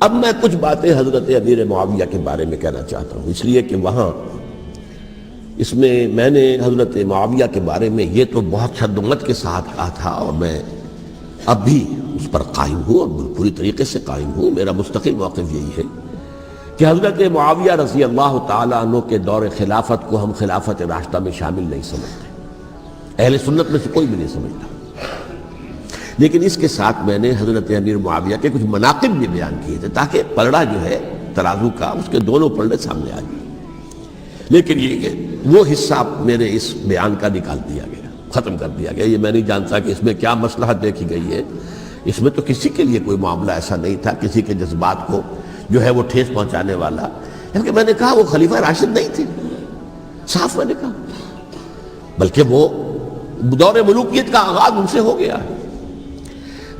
اب میں کچھ باتیں حضرت امیر معاویہ کے بارے میں کہنا چاہتا ہوں، اس لیے کہ وہاں اس میں نے حضرت معاویہ کے بارے میں یہ تو بہت شدت کے ساتھ کہا تھا، اور میں اب بھی اس پر قائم ہوں اور پوری طریقے سے قائم ہوں۔ میرا مستقل موقف یہی ہے کہ حضرت معاویہ رضی اللہ تعالیٰ عنہ کے دور خلافت کو ہم خلافت راشدہ میں شامل نہیں سمجھتے، اہل سنت میں سے کوئی بھی نہیں سمجھتا، لیکن اس کے ساتھ میں نے حضرت امیر معاویہ کے کچھ مناقب بھی بیان کیے تھے تاکہ پلڑا جو ہے ترازو کا اس کے دونوں پلڑے سامنے آ جائیں۔ لیکن یہ کہ وہ حصہ میرے اس بیان کا نکال دیا گیا، ختم کر دیا گیا۔ یہ میں نہیں جانتا کہ اس میں کیا مصلحت دیکھی گئی ہے، اس میں تو کسی کے لیے کوئی معاملہ ایسا نہیں تھا کسی کے جذبات کو جو ہے وہ ٹھیس پہنچانے والا، کیونکہ میں نے کہا وہ خلیفہ راشد نہیں تھے، صاف میں نے کہا، بلکہ وہ دور ملوکیت کا آغاز ان سے ہو گیا ہے۔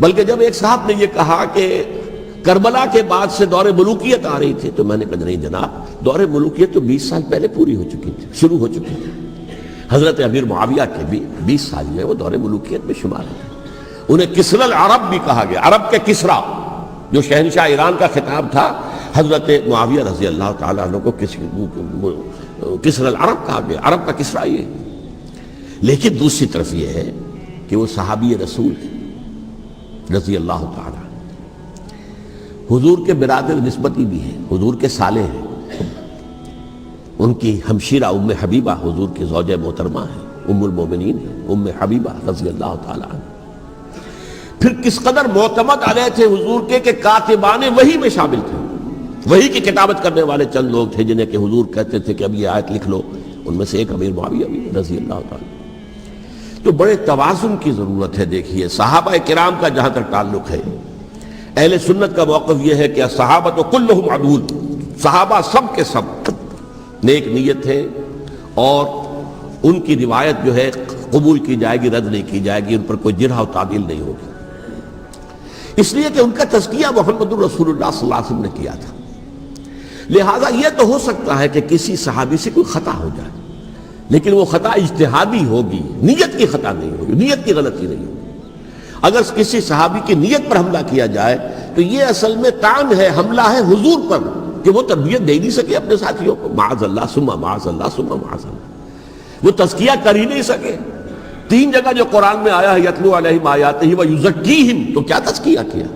بلکہ جب ایک صاحب نے یہ کہا کہ کربلا کے بعد سے دور ملوکیت آ رہی تھی، تو میں نے کہا نہیں جناب، دور ملوکیت تو 20 سال پہلے پوری ہو چکی تھی، شروع ہو چکی تھی۔ حضرت امیر معاویہ کے بھی 20 سال میں وہ دور ملوکیت میں شمار ہوتے، انہیں کسری العرب بھی کہا گیا، عرب کے کسریٰ، جو شہنشاہ ایران کا خطاب تھا، حضرت معاویہ رضی اللہ تعالیٰ عنہ کو کسری العرب کہا گیا، عرب کا کسریٰ یہ۔ لیکن دوسری طرف یہ ہے کہ وہ صحابی رسول رضی اللہ تعالیٰ حضور کے برادر نسبتی بھی ہیں، حضور کے سالے ہیں، ان کی ہمشیرہ ام حبیبہ حضور کی زوجہ محترمہ ہیں، ام المومنین ہیں، ام حبیبہ رضی اللہ تعالیٰ عنہ۔ پھر کس قدر معتمد علیہ تھے حضور کے کہ کاتبان وحی میں شامل تھے، وحی کی کتابت کرنے والے چند لوگ تھے جنہیں کہ حضور کہتے تھے کہ اب یہ آیت لکھ لو، ان میں سے ایک امیر معاویہ بھی رضی اللہ تعالیٰ۔ تو بڑے توازن کی ضرورت ہے۔ دیکھیے صحابہ کرام کا جہاں تک تعلق ہے، اہل سنت کا موقف یہ ہے کہ صحابہ کلہم عدول، صحابہ سب کے سب نیک نیت ہیں، اور ان کی روایت جو ہے قبول کی جائے گی، رد نہیں کی جائے گی، ان پر کوئی جرح و تعدیل نہیں ہوگی، اس لیے کہ ان کا تزکیہ محمد الرسول اللہ صلی اللہ علیہ وسلم نے کیا تھا۔ لہٰذا یہ تو ہو سکتا ہے کہ کسی صحابی سے کوئی خطا ہو جائے، لیکن وہ خطا اجتہادی ہوگی، نیت کی خطا نہیں ہوگی، نیت کی غلطی نہیں ہوگی۔ اگر کسی صحابی کی نیت پر حملہ کیا جائے تو یہ اصل میں طعن ہے، حملہ ہے حضور پر کہ وہ تربیت دے نہیں سکے اپنے ساتھیوں کو، معاذ اللہ ثم معاذ اللہ ثم معاذ اللہ، وہ تزکیہ کر ہی نہیں سکے۔ 3 جگہ جو قرآن میں آیا ہے یتلو علیہم آیاتہ ویزکیہم، تو کیا تزکیہ کیا؟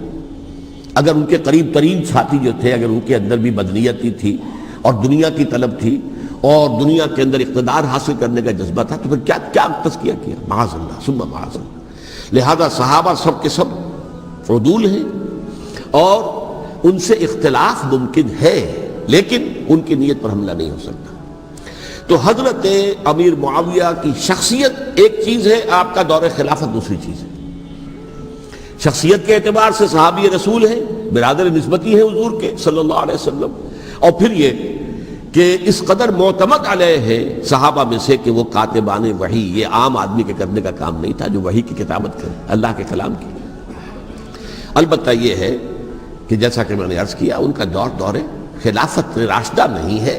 اگر ان کے قریب ترین ساتھی جو تھے، اگر ان کے اندر بھی بدنیتی تھی اور دنیا کی طلب تھی اور دنیا کے اندر اقتدار حاصل کرنے کا جذبہ تھا، تو پھر کیا تزکیہ کیا؟ معاذ اللہ ثم معاذ اللہ۔ لہذا صحابہ سب کے سب عدول ہیں، اور ان سے اختلاف ممکن ہے، لیکن ان کی نیت پر حملہ نہیں ہو سکتا۔ تو حضرت امیر معاویہ کی شخصیت ایک چیز ہے، آپ کا دور خلافت دوسری چیز ہے۔ شخصیت کے اعتبار سے صحابی رسول ہیں، برادر نسبتی ہیں حضور کے صلی اللہ علیہ وسلم، اور پھر یہ کہ اس قدر معتمد علیہ ہے صحابہ میں سے کہ وہ کاتبان وحی، یہ عام آدمی کے کرنے کا کام نہیں تھا جو وحی کی کتابت کرے، اللہ کے کلام کی۔ البتہ یہ ہے کہ جیسا کہ میں نے عرض کیا، ان کا دور خلافت راشدہ نہیں ہے،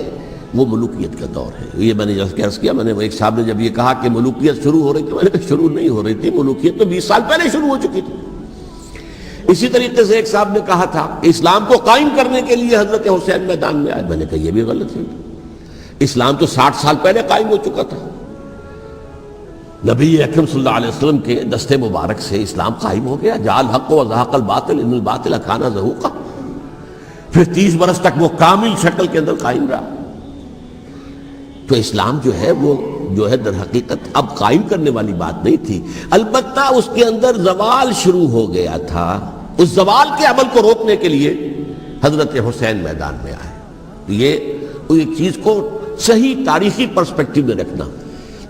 وہ ملوکیت کا دور ہے۔ یہ میں نے عرض کیا، میں نے ایک صاحب نے جب یہ کہا کہ ملوکیت شروع ہو رہی تھی، میں نے کہا شروع نہیں ہو رہی تھی، ملوکیت تو 20 سال پہلے شروع ہو چکی تھی۔ اسی طریقے سے ایک صاحب نے کہا تھا اسلام کو قائم کرنے کے لیے حضرت حسین میدان میں آئے، میں نے کہا یہ بھی غلط ہے، اسلام تو 60 سال پہلے قائم ہو چکا تھا، نبی اکرم صلی اللہ علیہ وسلم کے دست مبارک سے اسلام قائم ہو گیا، جاء الحق وزهق الباطل ان الباطل کان زهوقا، پھر 30 برس تک وہ کامل شکل کے اندر قائم رہا۔ تو اسلام جو ہے وہ جو ہے در حقیقت اب قائم کرنے والی بات نہیں تھی، البتہ اس کے اندر زوال شروع ہو گیا تھا، اس زوال کے عمل کو روکنے کے لیے حضرت حسین میدان میں آئے۔ یہ ایک چیز کو صحیح تاریخی پرسپیکٹو میں رکھنا،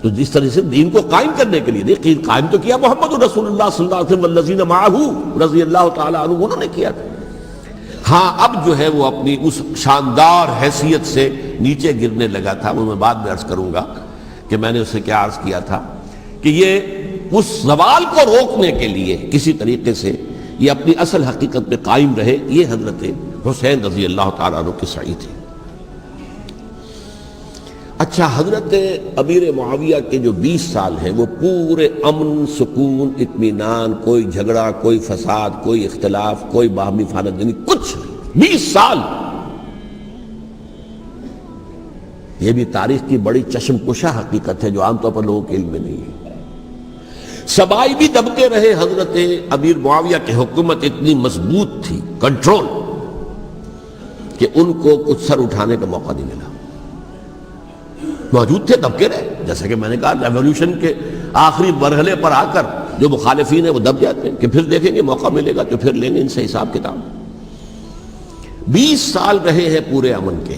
تو جس طرح سے دین کو قائم کرنے کے لیے دیکھیے قائم تو کیا محمد رسول اللہ صلی اللہ علیہ وسلم والذین معہ رضی اللہ تعالیٰ عنہ، انہوں نے کیا تھا۔ ہاں اب جو ہے وہ اپنی اس شاندار حیثیت سے نیچے گرنے لگا تھا، وہ میں بعد میں عرض کروں گا کہ میں نے اسے کیا عرض کیا تھا کہ یہ اس زوال کو روکنے کے لیے کسی طریقے سے یہ اپنی اصل حقیقت پہ قائم رہے، یہ حضرت حسین رضی اللہ تعالیٰ عنہ کی سعی تھی۔ اچھا، حضرت امیر معاویہ کے جو 20 سال ہیں وہ پورے امن، سکون، اطمینان، کوئی جھگڑا، کوئی فساد، کوئی اختلاف، کوئی باہمی فانت، کچھ نہیں۔ 20 سال. یہ بھی تاریخ کی بڑی چشم کشا حقیقت ہے جو عام طور پر لوگوں کے علم میں نہیں ہے. سبائی بھی دبتے رہے. حضرت امیر معاویہ کی حکومت اتنی مضبوط تھی, کنٹرول, کہ ان کو کچھ سر اٹھانے کا موقع نہیں ملا. موجود تھے, دبکے رہے. جیسا کہ میں نے کہا, ریولوشن کے آخری مرحلے پر آ کر جو مخالفین ہیں وہ دب جاتے ہیں کہ پھر دیکھیں گے موقع ملے گا تو پھر لیں گے ان سے حساب کتاب. 20 سال رہے ہیں پورے امن کے.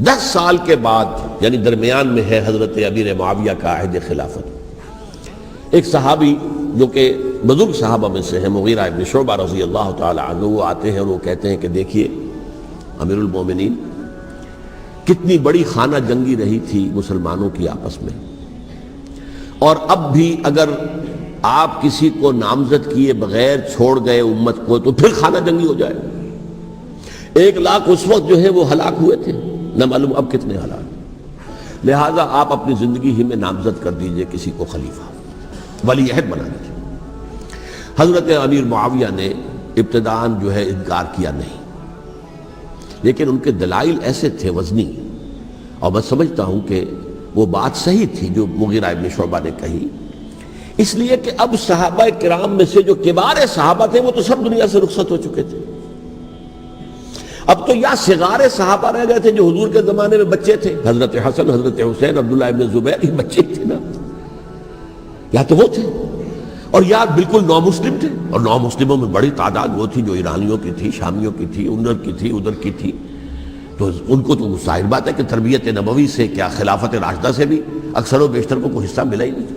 10 سال کے بعد یعنی درمیان میں ہے حضرت امیر معاویہ کا عہد خلافت. ایک صحابی جو کہ بزرگ صحابہ میں سے ہیں, مغیرہ ابن شعبہ رضی اللہ تعالی عنہ, وہ آتے ہیں اور وہ کہتے ہیں کہ دیکھیے امیر المومنین, کتنی بڑی خانہ جنگی رہی تھی مسلمانوں کی آپس میں, اور اب بھی اگر آپ کسی کو نامزد کیے بغیر چھوڑ گئے امت کو تو پھر خانہ جنگی ہو جائے. 1 لاکھ اس وقت جو ہے وہ ہلاک ہوئے تھے, نہ معلوم اب کتنے ہلاک. لہٰذا آپ اپنی زندگی ہی میں نامزد کر دیجئے کسی کو خلیفہ, ولی عہد بنا دیجئے. حضرت امیر معاویہ نے ابتداءً جو ہے انکار کیا نہیں, لیکن ان کے دلائل ایسے تھے وزنی, اور میں سمجھتا ہوں کہ وہ بات صحیح تھی جو مغیرہ ابن شعبہ نے کہی, اس لیے کہ اب صحابہ کرام میں سے جو کبار صحابہ تھے وہ تو سب دنیا سے رخصت ہو چکے تھے. اب تو یا صغار صحابہ رہ گئے تھے جو حضور کے زمانے میں بچے تھے, حضرت حسن, حضرت حسین, عبداللہ ابن زبیر, یہ بچے تھے نا, یا تو وہ تھے, اور یا بالکل نو مسلم تھے. اور نو مسلموں میں بڑی تعداد وہ تھی جو ایرانیوں کی تھی, شامیوں کی تھی, ادھر کی تھی, ادھر کی تھی. تو ان کو تو ظاہر بات ہے کہ تربیت نبوی سے کیا خلافت راشدہ سے بھی اکثر و بیشتر کو کوئی حصہ ملا ہی نہیں.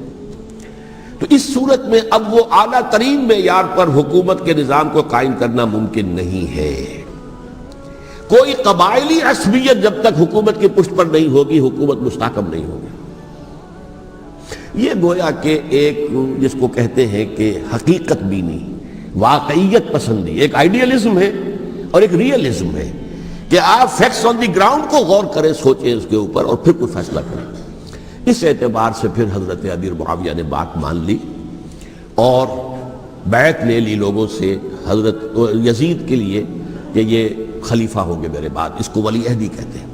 تو اس صورت میں اب وہ اعلیٰ ترین معیار پر حکومت کے نظام کو قائم کرنا ممکن نہیں ہے. کوئی قبائلی عصبیت جب تک حکومت کی پشت پر نہیں ہوگی حکومت مستحکم نہیں ہوگی. یہ گویا کہ ایک جس کو کہتے ہیں کہ حقیقت بینی, واقعیت پسندی, ایک آئیڈیلزم ہے اور ایک ریئلزم ہے کہ آپ فیکٹس آن دی گراؤنڈ کو غور کریں, سوچیں اس کے اوپر اور پھر کوئی فیصلہ کریں. اس اعتبار سے پھر حضرت امیر معاویہ نے بات مان لی اور بیعت لے لی لوگوں سے حضرت یزید کے لیے کہ یہ خلیفہ ہوں گے میرے بعد. اس کو ولی عہدی کہتے ہیں.